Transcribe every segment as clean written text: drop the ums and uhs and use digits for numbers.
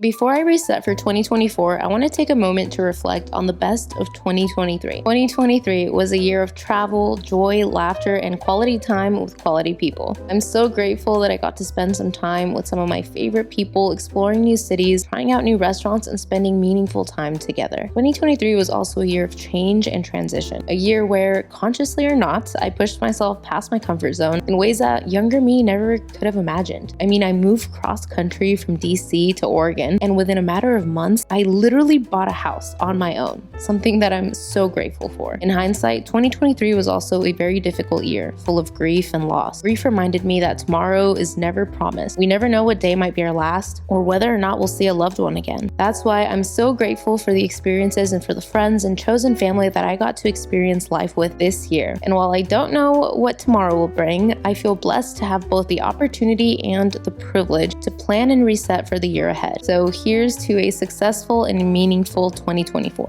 Before I reset for 2024, I want to take a moment to reflect on the best of 2023. 2023 was a year of travel, joy, laughter, and quality time with quality people. I'm so grateful that I got to spend some time with some of my favorite people, exploring new cities, trying out new restaurants, and spending meaningful time together. 2023 was also a year of change and transition, a year where, consciously or not, I pushed myself past my comfort zone in ways that younger me never could have imagined. I moved cross country from DC to Oregon, and within a matter of months, I literally bought a house on my own, something that I'm so grateful for. In hindsight, 2023 was also a very difficult year, full of grief and loss. Grief reminded me that tomorrow is never promised. We never know what day might be our last, or whether or not we'll see a loved one again. That's why I'm so grateful for the experiences and for the friends and chosen family that I got to experience life with this year. And while I don't know what tomorrow will bring, I feel blessed to have both the opportunity and the privilege to plan and reset for the year ahead. So here's to a successful and meaningful 2024.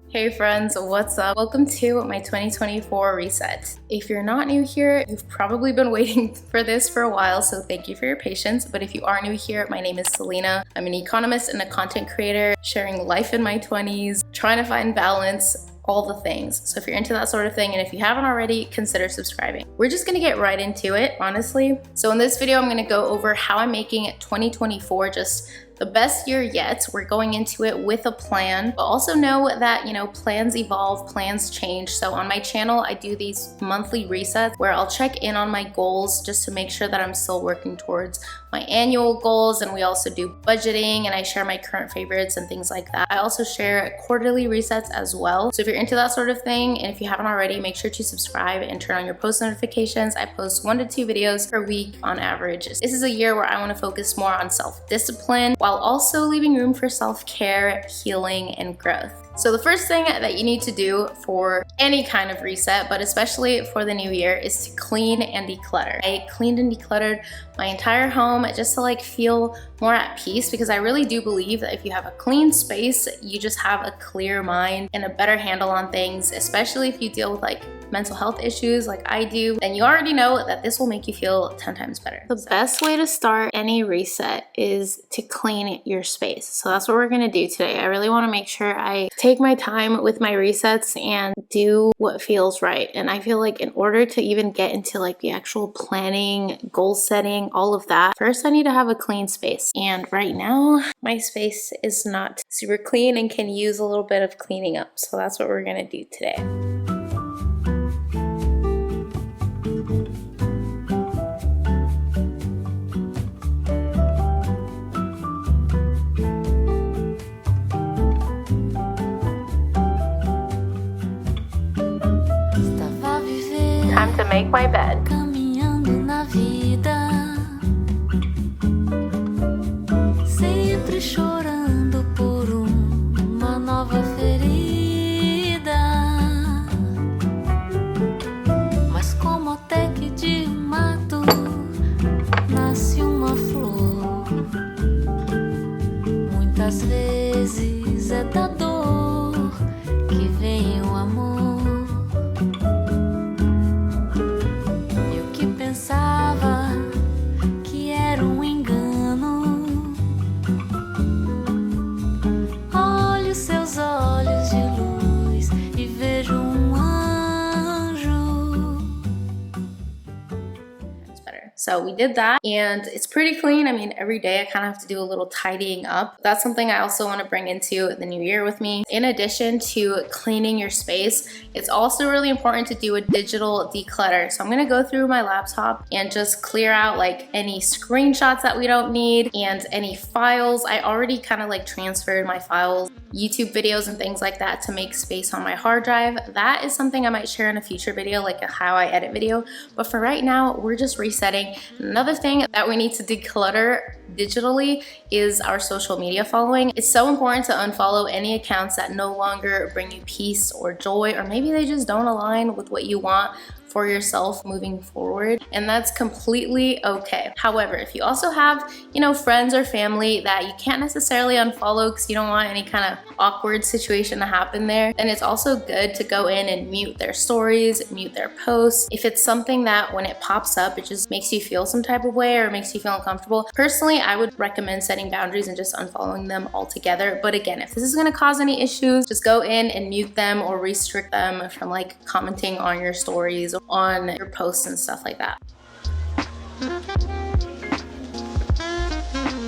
Hey friends, what's up? Welcome to my 2024 reset. If you're not new here, you've probably been waiting for this for a while, so thank you for your patience. But if you are new here, my name is Selena. I'm an economist and a content creator, sharing life in my 20s, trying to find balance, all the things. So if you're into that sort of thing, and if you haven't already, consider subscribing. We're just gonna get right into it, honestly. So in this video, I'm gonna go over how I'm making 2024 just the best year yet. We're going into it with a plan, but also know that, plans evolve, plans change. So on my channel, I do these monthly resets where I'll check in on my goals just to make sure that I'm still working towards my annual goals. And we also do budgeting, and I share my current favorites and things like that. I also share quarterly resets as well. So if you're into that sort of thing, and if you haven't already, make sure to subscribe and turn on your post notifications. I post 1 to 2 videos per week on average. This is a year where I want to focus more on self-discipline while also leaving room for self-care, healing, and growth. So the first thing that you need to do for any kind of reset, but especially for the new year, is to clean and declutter. I cleaned and decluttered my entire home just to feel more at peace, because I really do believe that if you have a clean space, you just have a clear mind and a better handle on things, especially if you deal with mental health issues like I do, then you already know that this will make you feel 10 times better. The best way to start any reset is to clean your space. So that's what we're gonna do today. I really wanna make sure I take my time with my resets and do what feels right. And I feel like in order to even get into the actual planning, goal setting, all of that, first I need to have a clean space. And right now, my space is not super clean and can use a little bit of cleaning up. So that's what we're gonna do today. Time to make my bed. Caminhando na vida, sempre chorando por uma nova ferida. Mas como até que de mato nasce uma flor, muitas vezes é da dor que vem o amor. Pensava que era engano. Olho seus olhos de luz e vejo anjo. That's better. So we did that, and it's pretty clean. Every day I kind of have to do a little tidying up. That's something I also want to bring into the new year with me. In addition to cleaning your space, it's also really important to do a digital declutter. So I'm gonna go through my laptop and just clear out any screenshots that we don't need and any files. I already kind of transferred my files, YouTube videos and things like that, to make space on my hard drive. That is something I might share in a future video, like a how I edit video. But for right now, we're just resetting. Another thing that we need to declutter digitally is our social media following. It's so important to unfollow any accounts that no longer bring you peace or joy, or maybe they just don't align with what you want for yourself moving forward, and that's completely okay. However, if you also have, friends or family that you can't necessarily unfollow because you don't want any kind of awkward situation to happen there, then it's also good to go in and mute their stories, mute their posts. If it's something that when it pops up, it just makes you feel some type of way or makes you feel uncomfortable, personally, I would recommend setting boundaries and just unfollowing them altogether. But again, if this is going to cause any issues, just go in and mute them or restrict them from like commenting on your stories, on your posts and stuff like that.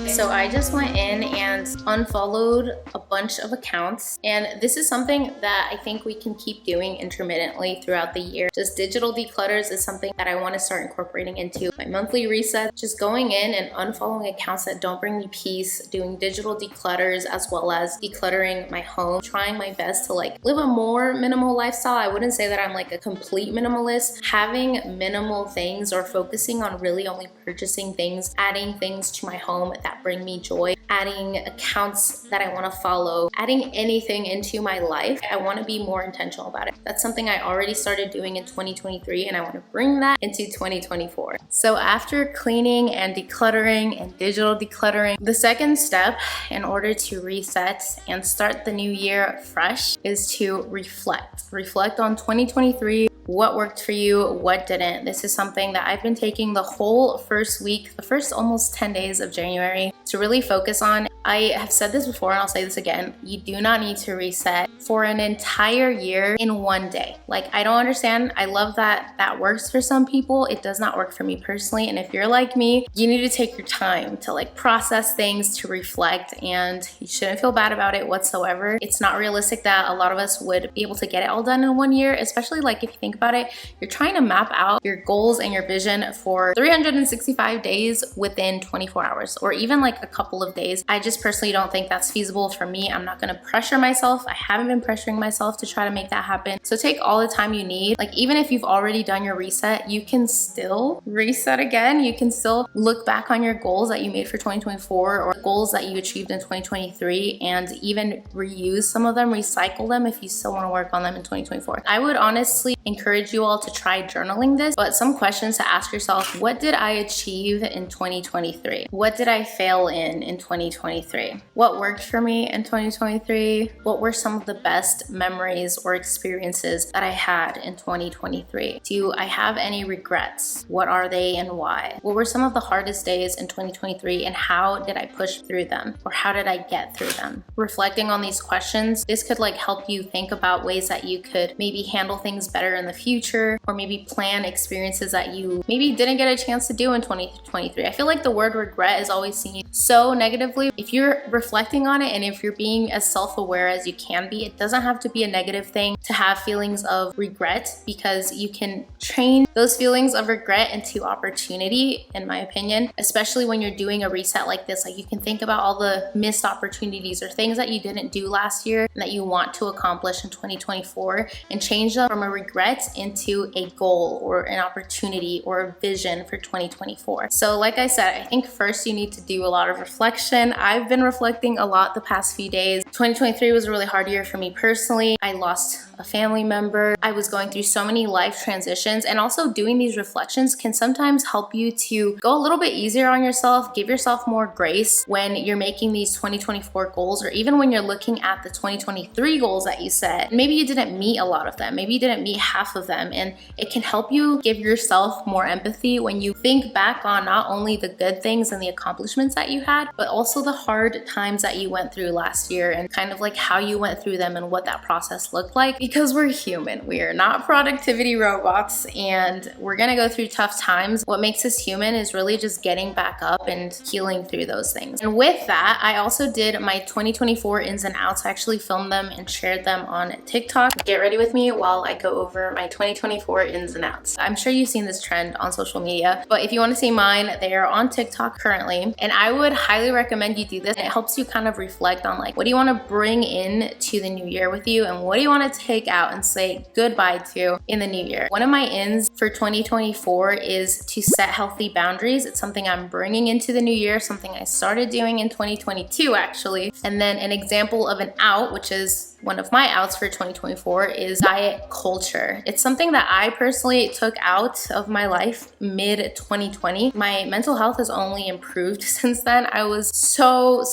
So I just went in and unfollowed a bunch of accounts, and this is something that I think we can keep doing intermittently throughout the year. Just digital declutters is something that I want to start incorporating into my monthly reset. Just going in and unfollowing accounts that don't bring me peace, doing digital declutters as well as decluttering my home, trying my best to like live a more minimal lifestyle. I wouldn't say that I'm like a complete minimalist. Having minimal things or focusing on really only purchasing things, adding things to my home that bring me joy, adding accounts that I want to follow, adding anything into my life. I want to be more intentional about it. That's something I already started doing in 2023, and I want to bring that into 2024. So after cleaning and decluttering and digital decluttering, the second step in order to reset and start the new year fresh is to reflect. Reflect on 2023. What worked for you, what didn't. This is something that I've been taking the whole first week, the first almost 10 days of January to really focus on. I have said this before and I'll say this again. You do not need to reset for an entire year in one day. Like, I don't understand. I love that that works for some people. It does not work for me personally. And if you're like me, you need to take your time to like process things, to reflect, and you shouldn't feel bad about it whatsoever. It's not realistic that a lot of us would be able to get it all done in one year, especially like if you think about it, you're trying to map out your goals and your vision for 365 days within 24 hours or even like a couple of days. I just personally don't think that's feasible for me. I'm not going to pressure myself. I haven't been pressuring myself to try to make that happen. So take all the time you need. Like, even if you've already done your reset, you can still reset again. You can still look back on your goals that you made for 2024 or goals that you achieved in 2023 and even reuse some of them, recycle them if you still want to work on them in 2024. I would honestly encourage you all to try journaling this, but some questions to ask yourself: what did I achieve in 2023? What did I fail in 2023? What worked for me in 2023? What were some of the best memories or experiences that I had in 2023? Do I have any regrets? What are they and why? What were some of the hardest days in 2023 and how did I push through them, or how did I get through them? Reflecting on these questions, this could like help you think about ways that you could maybe handle things better in the future, or maybe plan experiences that you maybe didn't get a chance to do in 2023. I feel like the word regret is always seen so negatively. If you're reflecting on it and if you're being as self-aware as you can be, it doesn't have to be a negative thing to have feelings of regret, because you can change those feelings of regret into opportunity, in my opinion, especially when you're doing a reset like this. Like, you can think about all the missed opportunities or things that you didn't do last year and that you want to accomplish in 2024 and change them from a regret into a goal or an opportunity or a vision for 2024. So like I said, I think first you need to do a lot of reflection. I've been reflecting a lot the past few days. 2023 was a really hard year for me personally. I lost a family member. I was going through so many life transitions, and also doing these reflections can sometimes help you to go a little bit easier on yourself, give yourself more grace when you're making these 2024 goals, or even when you're looking at the 2023 goals that you set. Maybe you didn't meet a lot of them. Maybe you didn't meet half of them, and it can help you give yourself more empathy when you think back on not only the good things and the accomplishments that you had, but also the hard times that you went through last year and kind of like how you went through them and what that process looked like. Because we're human, we are not productivity robots, and we're gonna go through tough times. What makes us human is really just getting back up and healing through those things. And with that, I also did my 2024 ins and outs. I actually filmed them and shared them on TikTok. Get ready with me while I go over my 2024 ins and outs. I'm sure you've seen this trend on social media, but if you want to see mine, they are on TikTok currently, and I would highly recommend you do this. It helps you kind of reflect on like, what do you want to bring in to the new year with you, and what do you want to take out and say goodbye to in the new year. One of my ins for 2024 is to set healthy boundaries. It's something I'm bringing into the new year, something I started doing in 2022 actually. And then an example of an out, which is one of my outs for 2024 is diet culture. It's something that I personally took out of my life mid 2020. My mental health has only improved since then. I was so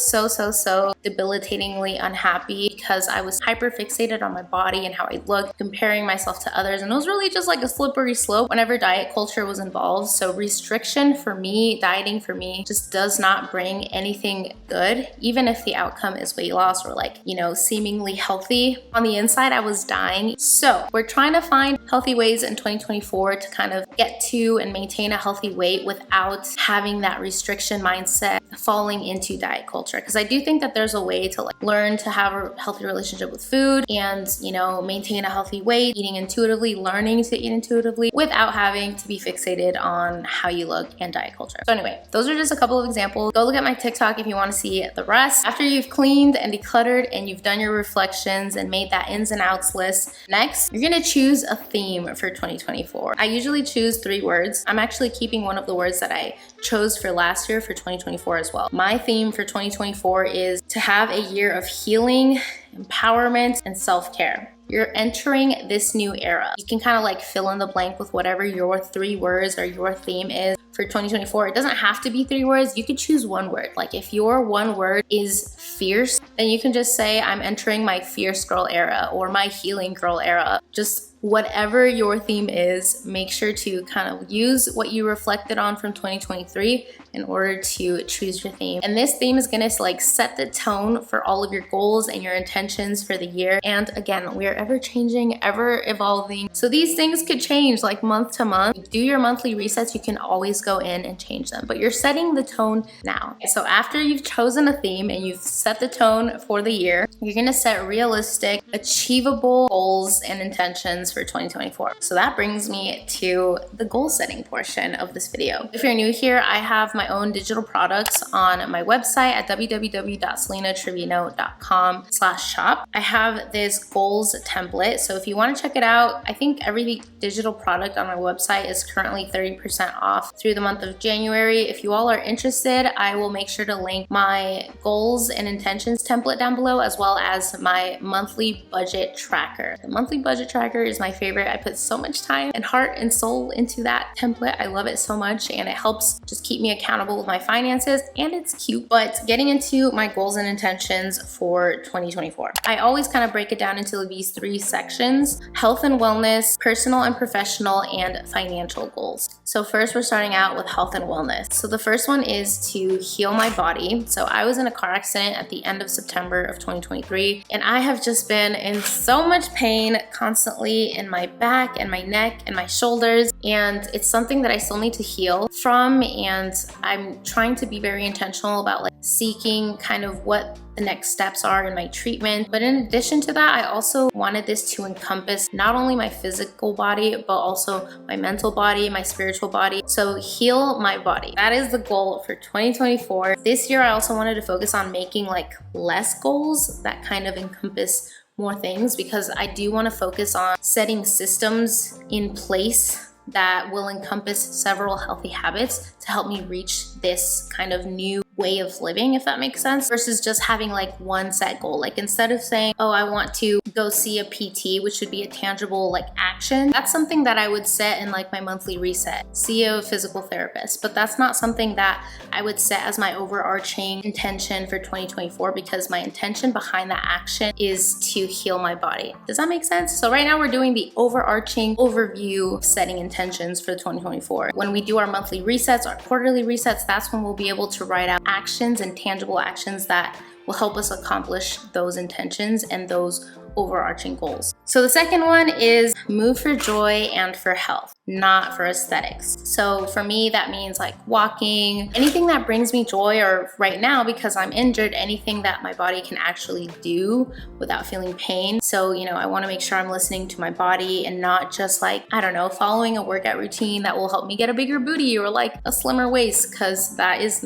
debilitatingly unhappy because I was hyper fixated on my body and how I looked, comparing myself to others, and it was really just like a slippery slope whenever diet culture was involved. So restriction for me, dieting for me, just does not bring anything good, even if the outcome is weight loss or like, you know, seemingly healthy. On the inside, I was dying. So we're trying to find healthy ways in 2024 to kind of get to and maintain a healthy weight without having that restriction mindset falling into diet culture. Because I do think that there's a way to like learn to have a healthy relationship with food and, you know, maintain a healthy weight, eating intuitively, learning to eat intuitively without having to be fixated on how you look and diet culture. So anyway, those are just a couple of examples. Go look at my TikTok if you want to see the rest. After you've cleaned and decluttered and you've done your reflections and made that ins and outs list, next, you're gonna choose a theme for 2024. I usually choose 3 words. I'm actually keeping one of the words that I chose for last year for 2024 as well. My theme for 2024 is to have a year of healing, empowerment, and self-care. You're entering this new era. You can kind of like fill in the blank with whatever your 3 words or your theme is for 2024. It doesn't have to be 3 words. You could choose 1 word. Like if your 1 word is fierce, then you can just say, I'm entering my fierce girl era or my healing girl era. Just whatever your theme is, make sure to kind of use what you reflected on from 2023 in order to choose your theme. And this theme is gonna like set the tone for all of your goals and your intentions for the year. And again, we are ever changing, ever evolving. So these things could change like month to month. Do your monthly resets, you can always go in and change them, but you're setting the tone now. So after you've chosen a theme and you've set the tone for the year, you're gonna set realistic, achievable goals and intentions for 2024. So that brings me to the goal setting portion of this video. If you're new here, I have my own digital products on my website at www.selenatrevino.com/shop. I have this goals template. So if you want to check it out, I think every digital product on my website is currently 30% off through the month of January. If you all are interested, I will make sure to link my goals and intentions template down below, as well as my monthly budget tracker. The monthly budget tracker is my favorite. I put so much time and heart and soul into that template. I love it so much, and it helps just keep me accountable with my finances, and it's cute. But getting into my goals and intentions for 2024, I always kind of break it down into these 3 sections: health and wellness, personal and professional, and financial goals. So first, we're starting out with health and wellness. So the first one is to heal my body. So I was in a car accident at the end of September of 2023, and I have just been in so much pain constantly in my back and my neck and my shoulders, and it's something that I still need to heal from, and I'm trying to be very intentional about like seeking kind of what the next steps are in my treatment. But in addition to that, I also wanted this to encompass not only my physical body, but also my mental body, my spiritual body. So heal my body. That is the goal for 2024. This year, I also wanted to focus on making like less goals that kind of encompass more things, because I do want to focus on setting systems in place that will encompass several healthy habits to help me reach this kind of new way of living, if that makes sense, versus just having like one set goal. Like instead of saying, oh, I want to go see a PT, which should be a tangible like action, that's something that I would set in like my monthly reset, see a physical therapist. But that's not something that I would set as my overarching intention for 2024, because my intention behind that action is to heal my body. Does that make sense? So right now we're doing the overarching overview setting intentions for 2024. When we do our monthly resets, our quarterly resets, that's when we'll be able to write out actions and tangible actions that will help us accomplish those intentions and those overarching goals. So the second one is move for joy and for health, not for aesthetics. So for me, that means like walking, anything that brings me joy, or right now, because I'm injured, anything that my body can actually do without feeling pain. So, you know, I want to make sure I'm listening to my body and not just like, I don't know, following a workout routine that will help me get a bigger booty or like a slimmer waist, because that is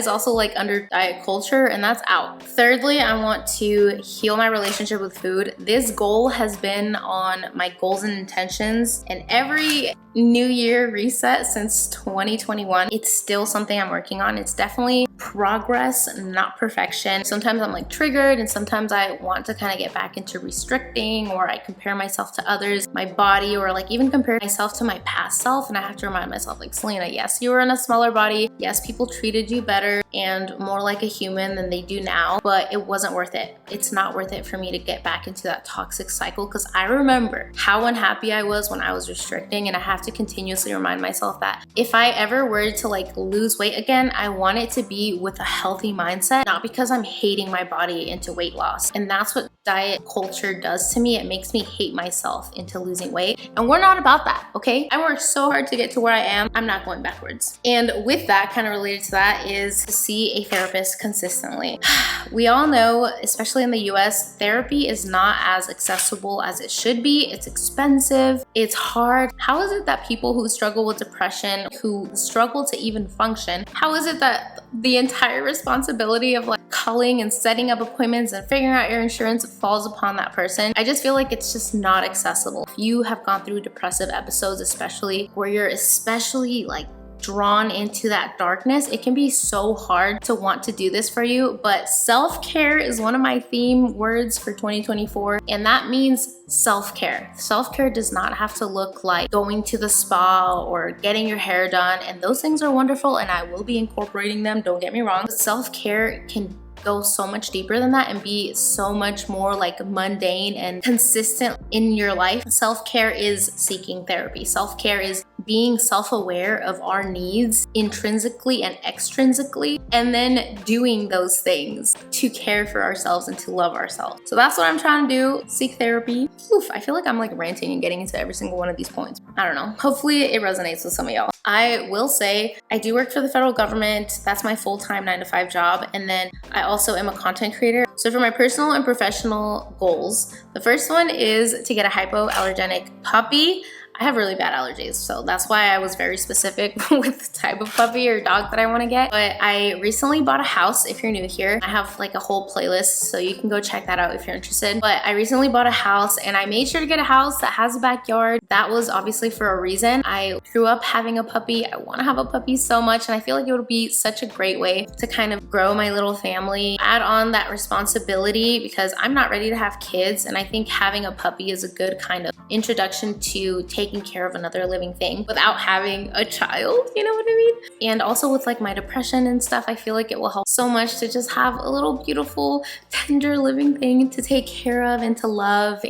also like under diet culture, and that's out. Thirdly, I want to heal my relationship with food. This goal has been on my goals and intentions in every a New Year reset since 2021. It's still something I'm working on. It's definitely progress, not perfection. Sometimes I'm like triggered, and sometimes I want to kind of get back into restricting, or I compare myself to others, my body, or like even compare myself to my past self. And I have to remind myself, like, Selena, yes, you were in a smaller body. Yes, people treated you better and more like a human than they do now, but it wasn't worth it. It's not worth it for me to get back into that toxic cycle, because I remember how unhappy I was when I was restricting, and I have to continuously remind myself that if I ever were to like lose weight again, I want it to be with a healthy mindset, not because I'm hating my body into weight loss. And that's what diet culture does to me. It makes me hate myself into losing weight, and we're not about that, okay? I worked so hard to get to where I am. I'm not going backwards. And with that, kind of related to that, is to see a therapist consistently. We all know, especially in the US, therapy is not as accessible as it should be. It's expensive, it's hard. How is it that people who struggle with depression, who struggle to even function, how is it that the entire responsibility of like calling and setting up appointments and figuring out your insurance falls upon that person? I just feel like it's just not accessible. If you have gone through depressive episodes, especially where you're especially like drawn into that darkness, it can be so hard to want to do this for you. But self-care is one of my theme words for 2024, and that means self-care. Self-care does not have to look like going to the spa or getting your hair done, and those things are wonderful and I will be incorporating them, don't get me wrong. But self-care can go so much deeper than that and be so much more like mundane and consistent in your life. Self-care is seeking therapy. Self-care is being self-aware of our needs intrinsically and extrinsically, and then doing those things to care for ourselves and to love ourselves. So that's what I'm trying to do, seek therapy. Oof, I feel like I'm like ranting and getting into every single one of these points. I don't know. Hopefully it resonates with some of y'all. I will say I do work for the federal government. That's my full-time 9-to-5 job. And then I also am a content creator. So for my personal and professional goals, the first one is to get a hypoallergenic puppy. I have really bad allergies, so that's why I was very specific with the type of puppy or dog that I want to get. But I recently bought a house. If you're new here, I have like a whole playlist, so you can go check that out if you're interested. But I recently bought a house, and I made sure to get a house that has a backyard. That was obviously for a reason. I grew up having a puppy. I want to have a puppy so much, and I feel like it would be such a great way to kind of grow my little family, add on that responsibility, because I'm not ready to have kids, and I think having a puppy is a good kind of introduction to taking care of another living thing without having a child, you know what I mean? And also with like my depression and stuff, I feel like it will help so much to just have a little beautiful, tender living thing to take care of and to love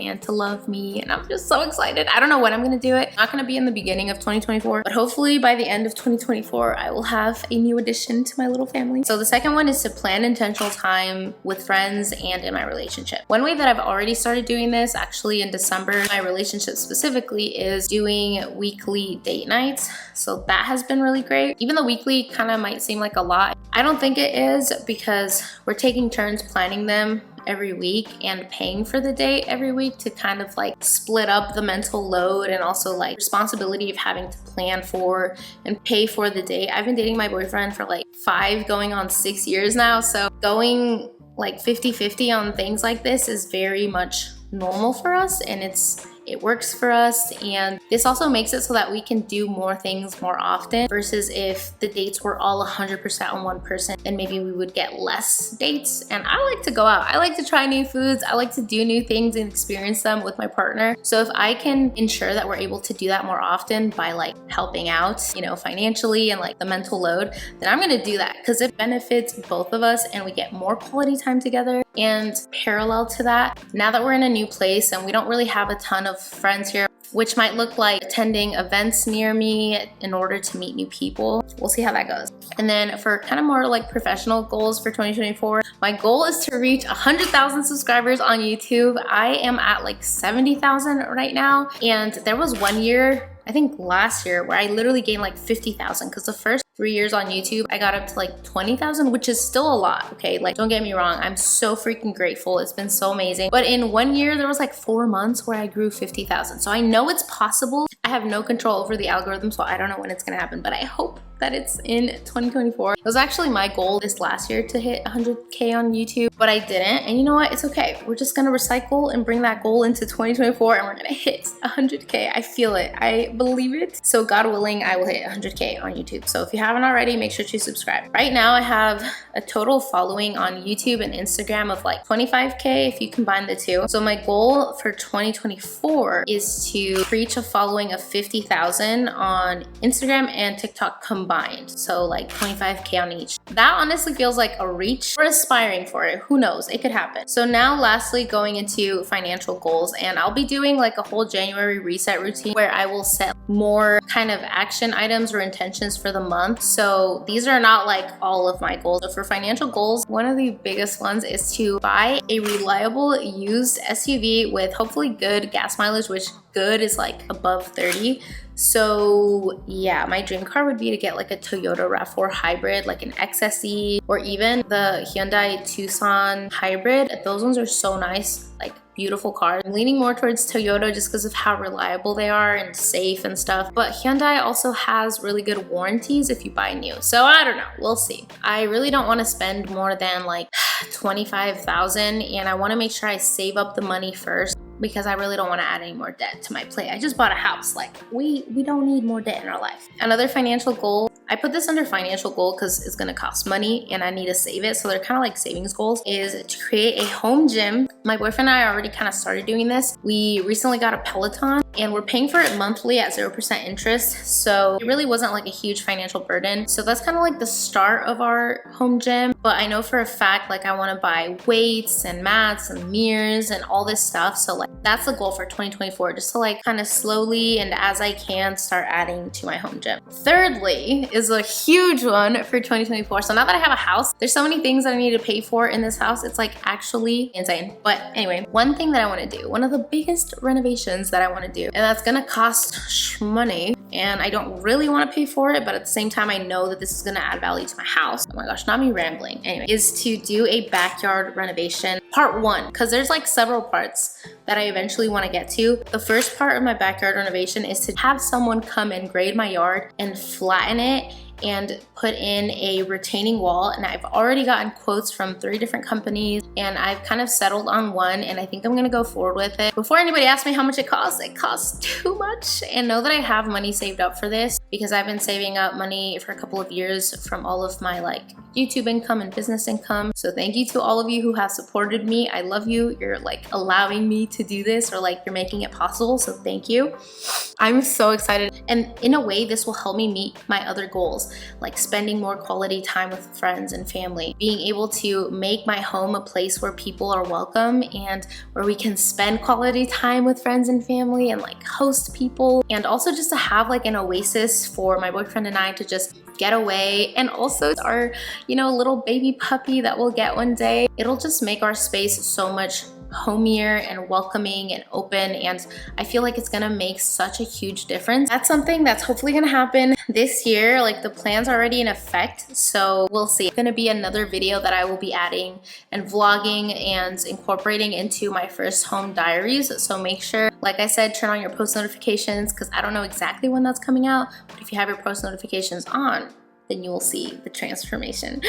me. And I'm just so excited. I don't know when I'm gonna do it. I'm not gonna be in the beginning of 2024, but hopefully by the end of 2024, I will have a new addition to my little family. So the second one is to plan intentional time with friends and in my relationship. One way that I've already started doing this, actually in December, my relationship specifically, is doing weekly date nights. So that has been really great. Even though weekly kind of might seem like a lot, I don't think it is, because we're taking turns planning them every week and paying for the date every week to kind of like split up the mental load and also like responsibility of having to plan for and pay for the date. I've been dating my boyfriend for like 5 going on 6 years now, so going like 50-50 on things like this is very much normal for us, and it works for us. And this also makes it so that we can do more things more often, versus if the dates were all 100% on one person, then maybe we would get less dates. And I like to go out. I like to try new foods. I like to do new things and experience them with my partner. So if I can ensure that we're able to do that more often by like helping out, you know, financially and like the mental load, then I'm gonna do that, because it benefits both of us and we get more quality time together. And parallel to that, now that we're in a new place and we don't really have a ton of friends here, which might look like attending events near me in order to meet new people. We'll see how that goes. And then for kind of more like professional goals for 2024, my goal is to reach 100,000 subscribers on YouTube. I am at like 70,000 right now. And there was one year, I think last year, where I literally gained like 50,000, because the first 3 years on YouTube, I got up to like 20,000, which is still a lot, okay? Like, don't get me wrong, I'm so freaking grateful. It's been so amazing. But in 1 year, there was like 4 months where I grew 50,000. So I know it's possible. I have no control over the algorithm, so I don't know when it's gonna happen, but I hope that it's in 2024. It was actually my goal this last year to hit 100K on YouTube, but I didn't. And you know what? It's okay. We're just gonna recycle and bring that goal into 2024 and we're gonna hit 100K. I feel it. I believe it. So God willing, I will hit 100K on YouTube. So if you haven't already, make sure to subscribe. Right now, I have a total following on YouTube and Instagram of like 25K if you combine the two. So my goal for 2024 is to reach a following of 50,000 on Instagram and TikTok combined. So like 25K on each. That honestly feels like a reach. We're aspiring for it. Who knows? It could happen. So now lastly, going into financial goals, and I'll be doing like a whole January reset routine where I will set more kind of action items or intentions for the month. So these are not like all of my goals. So for financial goals, one of the biggest ones is to buy a reliable used SUV with hopefully good gas mileage, which good is like above 30. So yeah, my dream car would be to get like a Toyota RAV4 hybrid, like an XSE, or even the Hyundai Tucson hybrid. Those ones are so nice, like beautiful cars. I'm leaning more towards Toyota just because of how reliable they are and safe and stuff. But Hyundai also has really good warranties if you buy new. So I don't know, we'll see. I really don't want to spend more than like 25,000, and I want to make sure I save up the money first because I really don't want to add any more debt to my plate. I just bought a house. Like we don't need more debt in our life. Another financial goal, I put this under financial goal because it's gonna cost money and I need to save it. So they're kind of like savings goals, is to create a home gym. My boyfriend and I already kind of started doing this. We recently got a Peloton and we're paying for it monthly at 0% interest. So it really wasn't like a huge financial burden. So that's kind of like the start of our home gym. But I know for a fact, like I want to buy weights and mats and mirrors and all this stuff. So like that's the goal for 2024, just to like kind of slowly and as I can start adding to my home gym. Thirdly is a huge one for 2024. So now that I have a house, there's so many things that I need to pay for in this house. It's like actually insane. But anyway, one thing that I want to do, one of the biggest renovations that I want to do, and that's gonna cost money, and I don't really want to pay for it, but at the same time I know that this is gonna add value to my house. Oh my gosh, not me rambling. Anyway, is to do a backyard renovation. Part one, because there's like several parts that I eventually want to get to. The first part of my backyard renovation is to have someone come and grade my yard and flatten it and put in a retaining wall. And I've already gotten quotes from 3 different companies and I've kind of settled on one, and I think I'm gonna go forward with it. Before anybody asks me how much it costs too much. And know that I have money saved up for this because I've been saving up money for a couple of years from all of my like YouTube income and business income. So thank you to all of you who have supported me. I love you. You're like allowing me to do this, or like you're making it possible. So thank you. I'm so excited. And in a way, this will help me meet my other goals, like spending more quality time with friends and family, being able to make my home a place where people are welcome and where we can spend quality time with friends and family and like host people, and also just to have like an oasis for my boyfriend and I to just get away. And also our, you know, little baby puppy that we'll get one day. It'll just make our space so much homier and welcoming and open, and I feel like it's gonna make such a huge difference. That's something that's hopefully gonna happen this year. Like the plan's already in effect, so we'll see. It's gonna be another video that I will be adding and vlogging and incorporating into my first home diaries. So make sure, like I said, turn on your post notifications because I don't know exactly when that's coming out, but if you have your post notifications on, then you will see the transformation.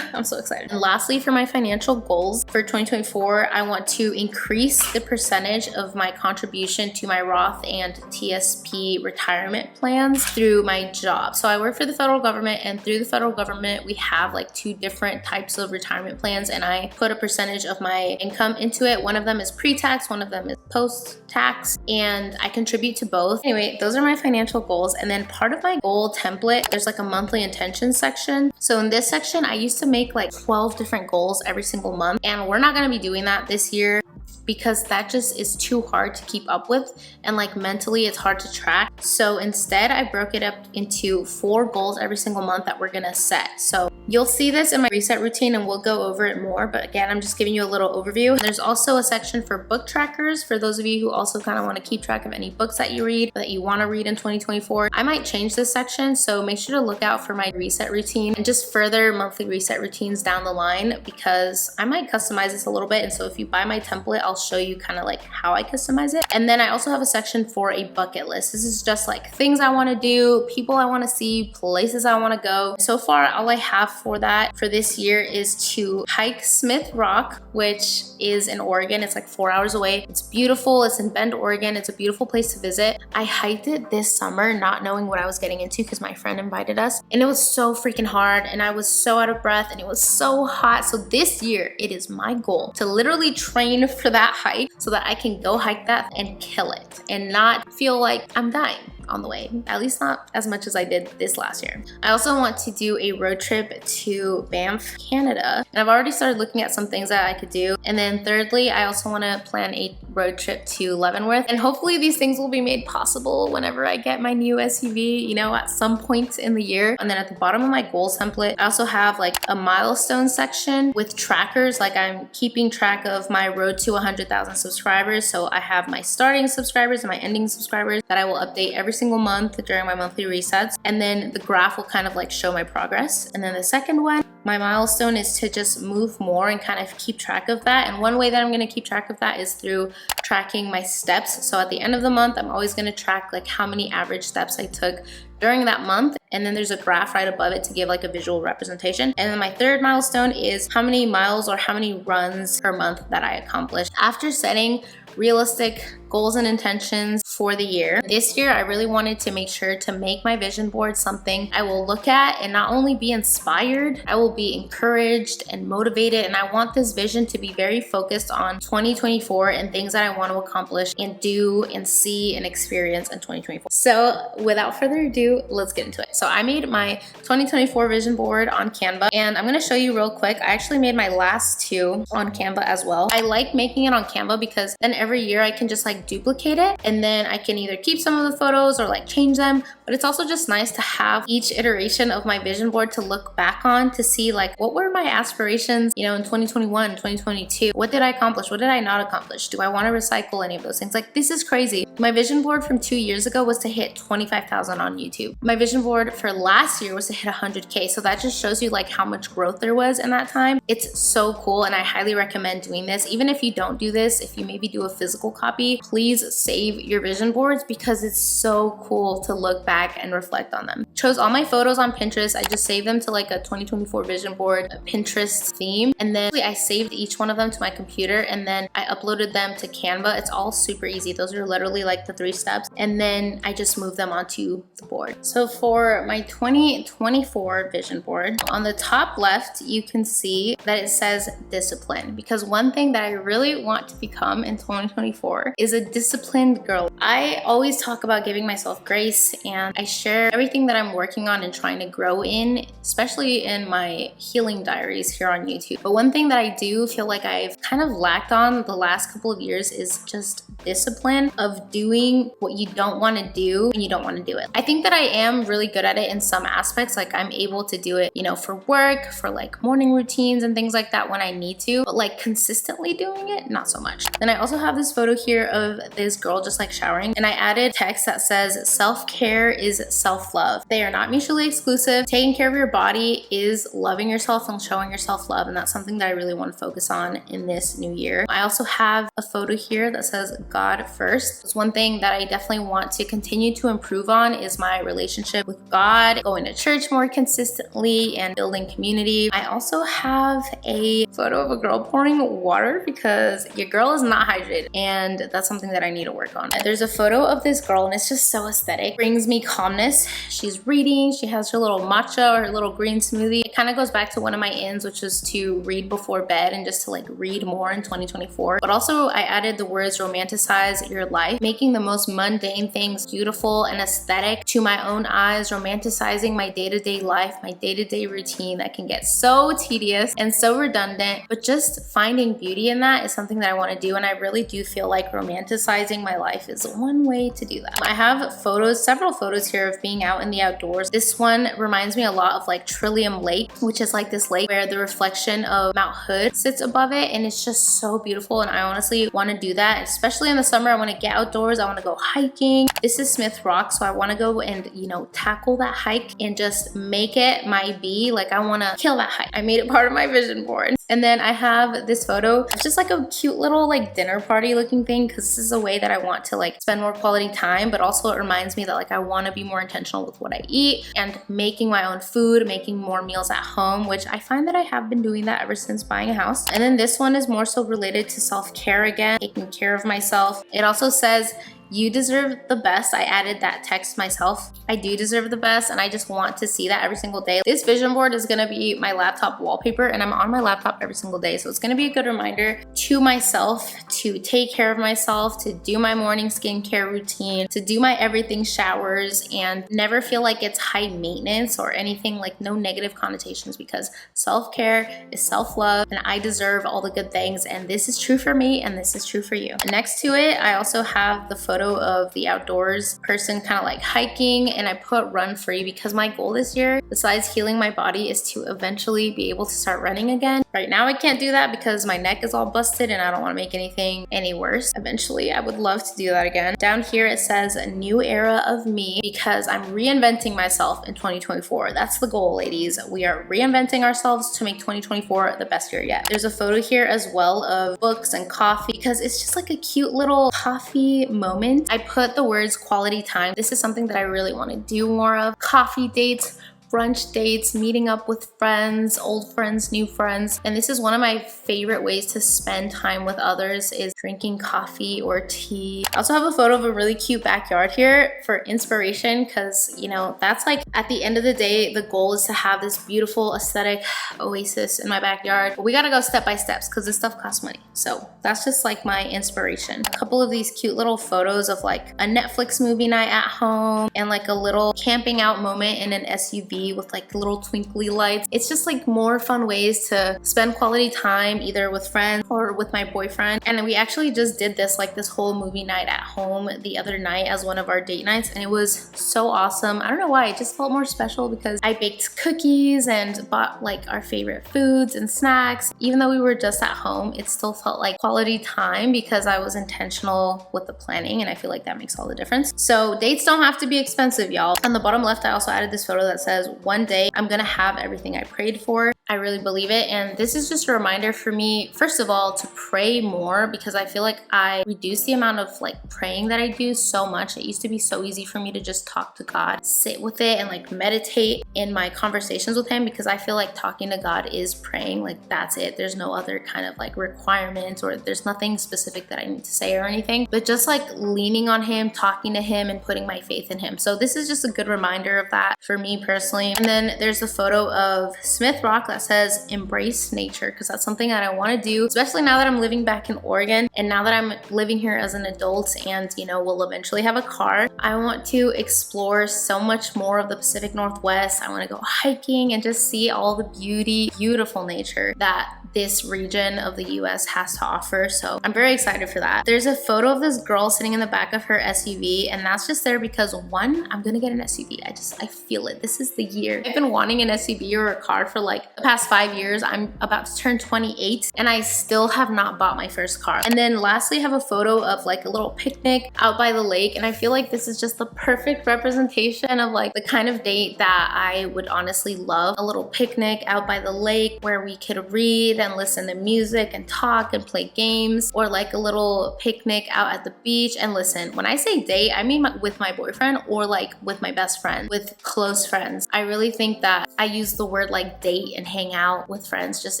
I'm so excited. And lastly, for my financial goals for 2024, I want to increase the percentage of my contribution to my Roth and TSP retirement plans through my job. So I work for the federal government, and through the federal government, we have like 2 different types of retirement plans, and I put a percentage of my income into it. One of them is pre-tax, one of them is post-tax, and I contribute to both. Anyway, those are my financial goals. And then part of my goal template, there's like a monthly intention section. So in this section, I used to make like 12 different goals every single month, and we're not going to be doing that this year because that just is too hard to keep up with, and like mentally it's hard to track. So instead I broke it up into 4 goals every single month that we're gonna set. So You'll see this in my reset routine and we'll go over it more, but again, I'm just giving you a little overview. There's also a section for book trackers for those of you who also kind of want to keep track of any books that you read, that you want to read in 2024. I might change this section, so make sure to look out for my reset routine and just further monthly reset routines down the line, because I might customize this a little bit. And so if you buy my template, I'll show you kind of like how I customize it. And then I also have a section for a bucket list. This is just like things I want to do, people I want to see, places I want to go. So far, all I have for that for this year is to hike Smith Rock, which is in Oregon. It's like 4 hours away. It's beautiful. It's in Bend, Oregon. It's a beautiful place to visit. I hiked it this summer, not knowing what I was getting into because my friend invited us, and it was so freaking hard and I was so out of breath and it was so hot. So this year, it is my goal to literally train for that hike so that I can go hike that and kill it and not feel like I'm dying on the way, at least not as much as I did this last year. I also want to do a road trip to Banff, Canada, and I've already started looking at some things that I could do. And then thirdly, I also want to plan a road trip to Leavenworth, and hopefully these things will be made possible whenever I get my new SUV, you know, at some point in the year. And then at the bottom of my goals template, I also have like a milestone section with trackers, like I'm keeping track of my road to 100,000 subscribers. So I have my starting subscribers and my ending subscribers that I will update every single month during my monthly resets, and then the graph will kind of like show my progress. And then the second one, my milestone, is to just move more and kind of keep track of that. And one way that I'm going to keep track of that is through tracking my steps. So at the end of the month, I'm always going to track like how many average steps I took during that month, and then there's a graph right above it to give like a visual representation. And then my third milestone is how many miles or how many runs per month that I accomplished. After setting realistic goals and intentions for the year, this year I really wanted to make sure to make my vision board something I will look at and not only be inspired, I will be encouraged and motivated. And I want this vision to be very focused on 2024 and things that I want to accomplish and do and see and experience in 2024. So without further ado, let's get into it. So I made my 2024 vision board on Canva, and I'm going to show you real quick. I actually made my last two on Canva as well. I like making it on Canva because then every year I can just like duplicate it, and then I can either keep some of the photos or like change them. But it's also just nice to have each iteration of my vision board to look back on to see like what were my aspirations, you know, in 2021, 2022. What did I accomplish? What did I not accomplish? Do I want to recycle any of those things? Like, this is crazy. My vision board from 2 years ago was to hit 25,000 on YouTube. My vision board for last year was to hit 100K. So that just shows you like how much growth there was in that time. It's so cool, and I highly recommend doing this. Even if you don't do this, if you maybe do a physical copy, please save your vision boards because it's so cool to look back and reflect on them. Chose all my photos on Pinterest. I just saved them to like a 2024 vision board Pinterest theme, and then I saved each one of them to my computer, and then I uploaded them to Canva. It's all super easy. Those are literally like the 3 steps, and then I just moved them onto the board. So for my 2024 vision board, on the top left you can see that it says discipline, because one thing that I really want to become in 2024 is a disciplined girl. I always talk about giving myself grace, and I share everything that I'm working on and trying to grow in, especially in my healing diaries here on YouTube. But one thing that I do feel like I've kind of lacked on the last couple of years is just discipline of doing what you don't want to do when you don't want to do it. I think that I am really good at it in some aspects. Like, I'm able to do it, you know, for work, for like morning routines and things like that when I need to, but like consistently doing it, not so much. Then I also have this photo here of this girl just like showering, and I added text that says self-care is self-love. They are not mutually exclusive. Taking care of your body is loving yourself and showing yourself love, and that's something that I really want to focus on in this new year. I also have a photo here that says God first. It's one thing that I definitely want to continue to improve on is my relationship with God, going to church more consistently and building community. I also have a photo of a girl pouring water because your girl is not hydrated, and that's something that I need to work on. There's a photo of this girl, and it's just so aesthetic. It brings me calmness. She's reading. She has her little matcha or her little green smoothie. It kind of goes back to one of my ends, which is to read before bed and just to like read more in 2024. But also I added the words romanticize your life, making the most mundane things beautiful and aesthetic to my own eyes, romanticizing my day-to-day life, my day-to-day routine that can get so tedious and so redundant, but just finding beauty in that is something that I want to do. And I really do feel like romanticizing romanticizing my life is one way to do that. I have photos, several photos here of being out in the outdoors. This one reminds me a lot of like Trillium Lake, which is like this lake where the reflection of Mount Hood sits above it, and it's just so beautiful. And I honestly want to do that, especially in the summer. I want to get outdoors. I want to go hiking. This is Smith Rock, so I want to go and, you know, tackle that hike and just make it my be. Like, I want to kill that hike. I made it part of my vision board. And then I have this photo. It's just like a cute little like dinner party looking thing, because this is a way that I want to like spend more quality time, but also it reminds me that like I want to be more intentional with what I eat and making my own food, making more meals at home, which I find that I have been doing that ever since buying a house. And then this one is more so related to self-care again, taking care of myself. It also says, "You deserve the best." I added that text myself. I do deserve the best, and I just want to see that every single day. This vision board is gonna be my laptop wallpaper, and I'm on my laptop every single day. So it's gonna be a good reminder to myself to take care of myself, to do my morning skincare routine, to do my everything showers, and never feel like it's high maintenance or anything, like no negative connotations, because self-care is self-love, and I deserve all the good things. And this is true for me, and this is true for you. And next to it, I also have the photo of the outdoors person kind of like hiking, and I put run free because my goal this year, besides healing my body, is to eventually be able to start running again. Right now I can't do that because my neck is all busted and I don't want to make anything any worse. Eventually I would love to do that again. Down here it says a new era of me, because I'm reinventing myself in 2024. That's the goal, ladies. We are reinventing ourselves to make 2024 the best year yet. There's a photo here as well of books and coffee, because it's just like a cute little coffee moment. I put the words quality time. This is something that I really want to do more of. Coffee dates, brunch dates, meeting up with friends, old friends, new friends. And this is one of my favorite ways to spend time with others, is drinking coffee or tea. I also have a photo of a really cute backyard here for inspiration, because, you know, that's like at the end of the day, the goal is to have this beautiful aesthetic oasis in my backyard. But we gotta go step by steps because this stuff costs money. So that's just like my inspiration. A couple of these cute little photos of like a Netflix movie night at home, and like a little camping out moment in an SUV with like little twinkly lights. It's just like more fun ways to spend quality time, either with friends or with my boyfriend. And we actually just did this, like this whole movie night at home the other night as one of our date nights, and it was so awesome. I don't know why, it just felt more special because I baked cookies and bought like our favorite foods and snacks. Even though we were just at home, it still felt like quality time because I was intentional with the planning, and I feel like that makes all the difference. So dates don't have to be expensive, y'all. On the bottom left, I also added this photo that says, "One day I'm gonna have everything I prayed for." I really believe it, and this is just a reminder for me, first of all, to pray more, because I feel like I reduce the amount of like praying that I do so much. It used to be so easy for me to just talk to God, sit with it, and like meditate in my conversations with him, because I feel like talking to God is praying. Like, that's it. There's no other kind of like requirements, or there's nothing specific that I need to say or anything, but just like leaning on him, talking to him, and putting my faith in him. So this is just a good reminder of that for me personally. And then there's a photo of Smith Rock that says embrace nature, because that's something that I want to do, especially now that I'm living back in Oregon, and now that I'm living here as an adult and, you know, we'll eventually have a car. I want to explore so much more of the Pacific Northwest. I want to go hiking and just see all the beautiful nature that this region of the US has to offer. So I'm very excited for that. There's a photo of this girl sitting in the back of her SUV, and that's just there because, one, I'm gonna get an SUV. I feel it. This is the year. I've been wanting an SUV or a car for like the past 5 years. I'm about to turn 28 and I still have not bought my first car. And then lastly, I have a photo of like a little picnic out by the lake, and I feel like this is just the perfect representation of like the kind of date that I would honestly love. A little picnic out by the lake where we could read and listen to music and talk and play games, or like a little picnic out at the beach. And listen, when I say date, I mean with my boyfriend, or like with my best friend, with close friends. I really think that I use the word like date and hang out with friends just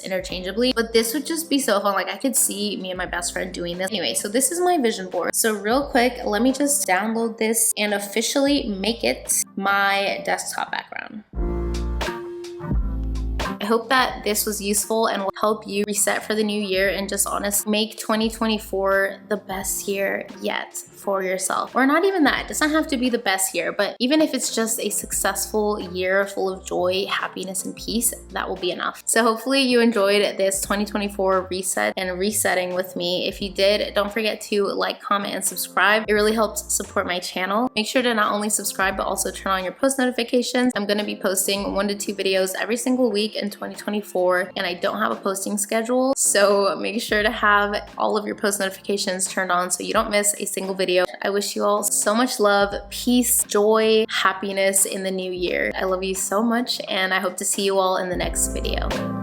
interchangeably, but this would just be so fun. Like, I could see me and my best friend doing this. Anyway, so this is my vision board. So real quick, let me just download this and officially make it my desktop background. I hope that this was useful and will help you reset for the new year and just honestly make 2024 the best year yet for yourself. Or not even that, it doesn't have to be the best year, but even if it's just a successful year full of joy, happiness, and peace, that will be enough. So hopefully you enjoyed this 2024 reset and resetting with me. If you did, don't forget to like, comment, and subscribe. It really helps support my channel. Make sure to not only subscribe, but also turn on your post notifications. I'm gonna be posting 1 to 2 videos every single week in 2024, and I don't have a posting schedule, so make sure to have all of your post notifications turned on so you don't miss a single video. I wish you all so much love, peace, joy, happiness in the new year. I love you so much, and I hope to see you all in the next video.